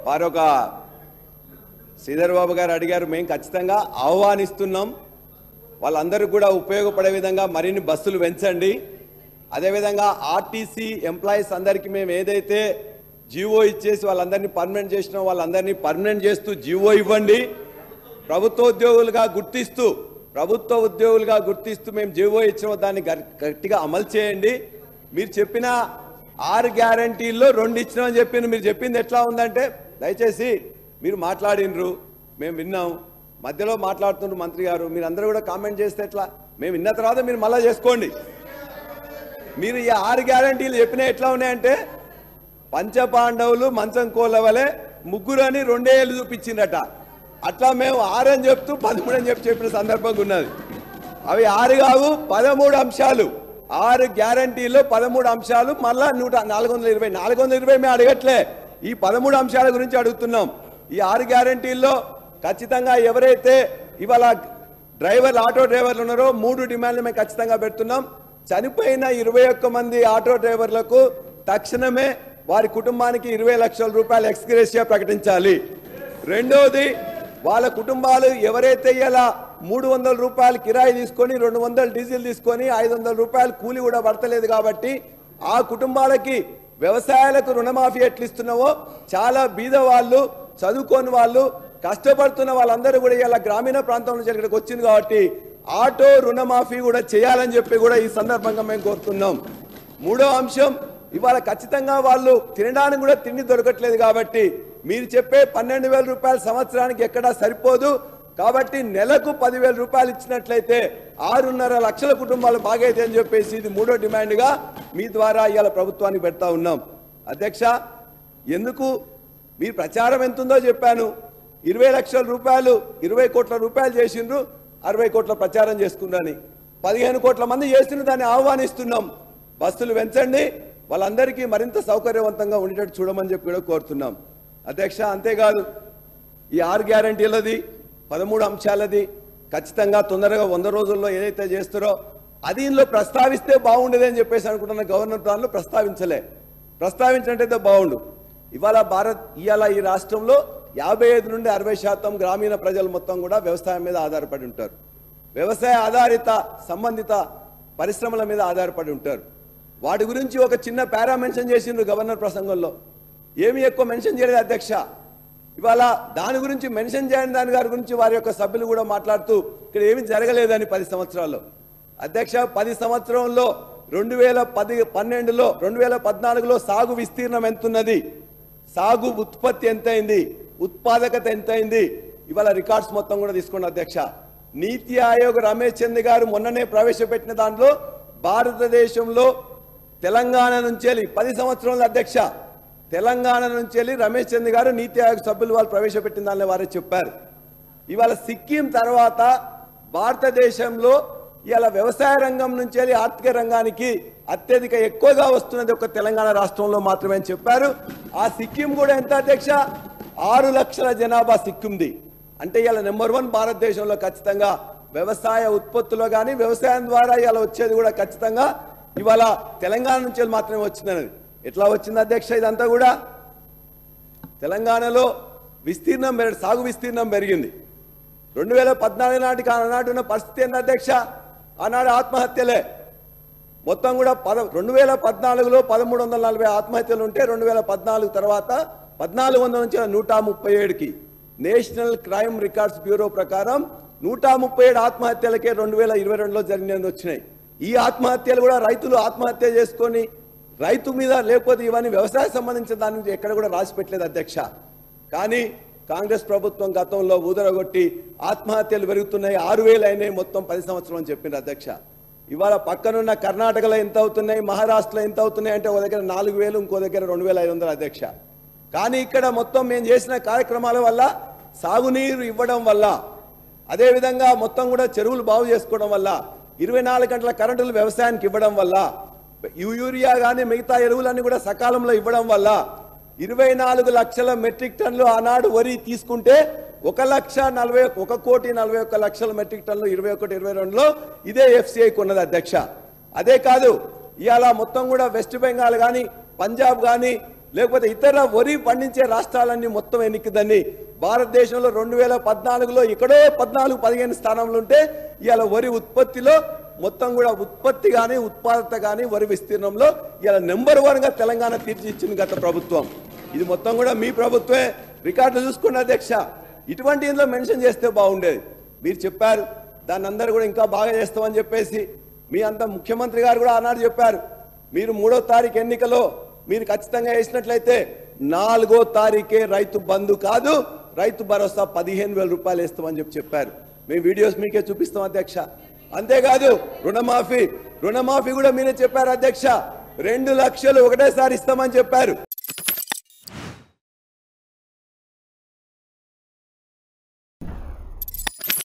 వారొక శ్రీధర్ బాబు గారు అడిగారు, మేము ఖచ్చితంగా ఆహ్వానిస్తున్నాం, వాళ్ళందరూ కూడా ఉపయోగపడే విధంగా మరిన్ని బస్సులు పెంచండి. అదేవిధంగా ఆర్టీసీ ఎంప్లాయీస్ అందరికీ మేము ఏదైతే జీవో ఇచ్చేసి వాళ్ళందరినీ పర్మనెంట్ చేసినా వాళ్ళందరినీ పర్మనెంట్ చేస్తూ జీవో ఇవ్వండి. ప్రభుత్వ ఉద్యోగులుగా గుర్తిస్తూ మేము జీవో ఇచ్చిన దాన్ని గట్టిగా అమలు చేయండి. మీరు చెప్పిన 6 గ్యారంటీల్లో 2 ఇచ్చినామని చెప్పింది. మీరు చెప్పింది ఎట్లా ఉందంటే, దయచేసి మీరు మాట్లాడినరు, మేము విన్నాం, మధ్యలో మాట్లాడుతున్నారు మంత్రి గారు, మీరు అందరూ కూడా కామెంట్ చేస్తే ఎట్లా? మేము విన్న తర్వాత మీరు మళ్ళా చేసుకోండి. మీరు ఈ 6 గ్యారంటీలు చెప్పినా ఎట్లా ఉన్నాయంటే, పంచపాండవులు మంచం కోళ్ళ వలె ముగ్గురు అని 2 ఏళ్ళు చూపించిందట. అట్లా మేము 6 అని చెప్తూ 13 అని చెప్పిన సందర్భంగా ఉన్నది. అవి 6 కావు, 13 అంశాలు. 6 గ్యారంటీల్లో 13 అంశాలు, మళ్ళా 420 మేము అడగట్లే, ఈ 13 అంశాల గురించి అడుగుతున్నాం. ఈ 6 గ్యారంటీల్లో ఖచ్చితంగా ఎవరైతే ఇవాళ డ్రైవర్లు, ఆటో డ్రైవర్లు ఉన్నారో 3 డిమాండ్లు మేము ఖచ్చితంగా పెడుతున్నాం. చనిపోయిన 21 మంది ఆటో డ్రైవర్లకు తక్షణమే వారి కుటుంబానికి 20 లక్షల రూపాయలు ఎక్స్గ్రేషియా ప్రకటించాలి. రెండోది, వాళ్ళ కుటుంబాలు ఎవరైతే ఇలా 300 రూపాయలు కిరాయి తీసుకొని 200 డీజిల్ తీసుకొని 500 రూపాయలు కూలి కూడా పడతలేదు కాబట్టి ఆ కుటుంబాలకి వ్యవసాయాలకు రుణమాఫీ ఎట్లిస్తున్నావో, చాలా బీద వాళ్ళు, చదువుకోని వాళ్ళు, కష్టపడుతున్న వాళ్ళందరూ కూడా ఇలా గ్రామీణ ప్రాంతం నుంచి ఇక్కడికి వచ్చింది కాబట్టి ఆటో రుణమాఫీ కూడా చేయాలని చెప్పి కూడా ఈ సందర్భంగా మేము కోరుతున్నాం. 3వ అంశం, ఇవాళ ఖచ్చితంగా వాళ్ళు తినడానికి కూడా తిండి దొరకట్లేదు కాబట్టి మీరు చెప్పే 12,000 రూపాయల సంవత్సరానికి ఎక్కడా సరిపోదు కాబట్టి నెలకు 10,000 రూపాయలు ఇచ్చినట్లయితే 6.5 లక్షల కుటుంబాలు బాగైతే అని చెప్పేసి ఇది 3వ డిమాండ్గా మీ ద్వారా ఇవాళ ప్రభుత్వానికి పెడతా ఉన్నాం. అధ్యక్ష, ఎందుకు మీరు ప్రచారం ఎంతుందో చెప్పాను. 20 లక్షల రూపాయలు 20 కోట్ల రూపాయలు చేసిండ్రు, 60 కోట్ల ప్రచారం చేసుకున్నారని 15 కోట్ల మంది చేసిండ్రు. దాన్ని ఆహ్వానిస్తున్నాం. బస్సులు పెంచండి, వాళ్ళందరికీ మరింత సౌకర్యవంతంగా ఉండేటట్టు చూడమని చెప్పి కూడా కోరుతున్నాం. అధ్యక్ష, అంతేకాదు ఈ 6 గ్యారంటీలది 13 అంశాలది ఖచ్చితంగా తొందరగా 100 రోజుల్లో ఏదైతే చేస్తారో అది ఇందులో ప్రస్తావిస్తే బాగుండేది అని చెప్పేసి అనుకుంటున్న గవర్నర్ దానిలో ప్రస్తావించినట్టయితే బాగుండు. ఇవాళ ఈ రాష్ట్రంలో 55 నుండి 60% గ్రామీణ ప్రజలు మొత్తం కూడా వ్యవసాయం మీద ఆధారపడి ఉంటారు. వ్యవసాయ ఆధారిత సంబంధిత పరిశ్రమల మీద ఆధారపడి ఉంటారు. వాటి గురించి ఒక చిన్న పారా మెన్షన్ చేసిండ్రు గవర్నర్ ప్రసంగంలో, ఏమి ఎక్కువ మెన్షన్ చేయలేదు అధ్యక్ష. ఇవాళ దాని గురించి మెన్షన్ చేయని దాని గారి గురించి వారి యొక్క సభ్యులు కూడా మాట్లాడుతూ ఇక్కడ ఏమి జరగలేదని 10 సంవత్సరాల్లో. అధ్యక్ష, 10 సంవత్సరంలో 2012లో 2014లో సాగు విస్తీర్ణం ఎంతున్నది, సాగు ఉత్పత్తి ఎంతైంది, ఉత్పాదకత ఎంతైంది, ఇవాళ రికార్డ్స్ మొత్తం కూడా తీసుకోండి అధ్యక్ష. నీతి ఆయోగ్ రమేష్ చంద్ గారు మొన్ననే ప్రవేశపెట్టిన దాంట్లో భారతదేశంలో తెలంగాణ నుంచి 10 సంవత్సరాల అధ్యక్ష, తెలంగాణ నుంచి రమేష్ చంద్ గారు నీతి ఆయోగ్ సభ్యులు వాళ్ళు ప్రవేశపెట్టిన దానిలో వారే చెప్పారు. ఇవాళ సిక్కిం తర్వాత భారతదేశంలో ఇవాళ వ్యవసాయ రంగం నుంచి ఆర్థిక రంగానికి అత్యధిక ఎక్కువగా వస్తున్నది ఒక తెలంగాణ రాష్ట్రంలో మాత్రమే అని చెప్పారు. ఆ సిక్కిం కూడా ఎంత అధ్యక్ష, 6 లక్షల జనాభా సిక్కింది. అంటే ఇవాళ నెంబర్ 1 భారతదేశంలో ఖచ్చితంగా వ్యవసాయ ఉత్పత్తులు కానీ వ్యవసాయం ద్వారా ఇవాళ వచ్చేది కూడా ఖచ్చితంగా ఇవాళ తెలంగాణ నుంచి మాత్రమే వచ్చిందన్నది. ఎట్లా వచ్చింది అధ్యక్ష? ఇదంతా కూడా తెలంగాణలో సాగు విస్తీర్ణం పెరిగింది. 2014 నాటికి ఆనాడు ఉన్న పరిస్థితి ఏంటి అధ్యక్ష? ఆనాడు ఆత్మహత్యలే మొత్తం కూడా 2014లో 1340 ఆత్మహత్యలు ఉంటే 2014 తర్వాత 1400 నుంచి 137కి నేషనల్ క్రైమ్ రికార్డ్స్ బ్యూరో ప్రకారం 137 ఆత్మహత్యలకే 2022లో జరిగినవి వచ్చినాయి. ఈ ఆత్మహత్యలు కూడా రైతులు ఆత్మహత్య చేసుకొని రైతు మీద లేకపోతే ఇవన్నీ వ్యవసాయ సంబంధించిన దాని నుంచి ఎక్కడ కూడా రాసి పెట్టలేదు అధ్యక్ష. కానీ కాంగ్రెస్ ప్రభుత్వం గతంలో ఊదరగొట్టి ఆత్మహత్యలు పెరుగుతున్నాయి, 6,000 అయినాయి మొత్తం 10 సంవత్సరం అని చెప్పింది అధ్యక్ష. ఇవాళ పక్కనున్న కర్ణాటకలో ఎంత అవుతున్నాయి, మహారాష్ట్రలో ఎంత అవుతున్నాయి అంటే ఒక దగ్గర 4,000, ఇంకో దగ్గర 2,500 అధ్యక్ష. కానీ ఇక్కడ మొత్తం మేము చేసిన కార్యక్రమాల వల్ల, సాగునీరు ఇవ్వడం వల్ల, అదేవిధంగా మొత్తం కూడా చెరువులు బాగు చేసుకోవడం వల్ల, 24 గంటల కరెంటులు వ్యవసాయానికి ఇవ్వడం వల్ల, యూరియా కానీ మిగతా ఎరువులన్నీ కూడా సకాలంలో ఇవ్వడం వల్ల 24 లక్షల మెట్రిక్ టన్నులు ఆనాడు వరి తీసుకుంటే 1,41,41 మెట్రిక్ టన్నులు 21-22లో ఇదే FCI కొన్నది అధ్యక్ష. అదే కాదు, ఇవాళ మొత్తం కూడా వెస్ట్ బెంగాల్ కానీ పంజాబ్ కానీ లేకపోతే ఇతర వరి పండించే రాష్ట్రాలన్నీ మొత్తం ఎన్నికదని భారతదేశంలో 2014లో ఇక్కడో 14-15 స్థానంలో ఉంటే ఇవాళ వరి ఉత్పత్తిలో మొత్తం కూడా ఉత్పత్తి కానీ ఉత్పాదకత కానీ వరి విస్తీర్ణంలో ఇవాళ నెంబర్ 1గా తెలంగాణ తీర్చిచ్చింది గత ప్రభుత్వం. ఇది మొత్తం కూడా మీ ప్రభుత్వమే. రికార్డులు చూసుకున్న అధ్యక్ష, ఇటువంటి ఇందులో మెన్షన్ చేస్తే బాగుండేది. మీరు చెప్పారు దాన్ని అందరూ కూడా ఇంకా బాగా చేస్తామని చెప్పేసి. మీ అంత ముఖ్యమంత్రి గారు కూడా ఆనాడు చెప్పారు, మీరు 3వ తారీఖు ఎన్నికలో మీరు ఖచ్చితంగా వేసినట్లయితే 4వ తారీఖే రైతు బంధు కాదు రైతు భరోసా 15,000 రూపాయలు వేస్తామని చెప్పారు. మేము వీడియోస్ మీకే చూపిస్తాం అధ్యక్ష. అంతేకాదు రుణమాఫీ కూడా మీరే చెప్పారు అధ్యక్ష. 2 లక్షలు ఒకటేసారి ఇస్తామని చెప్పారు.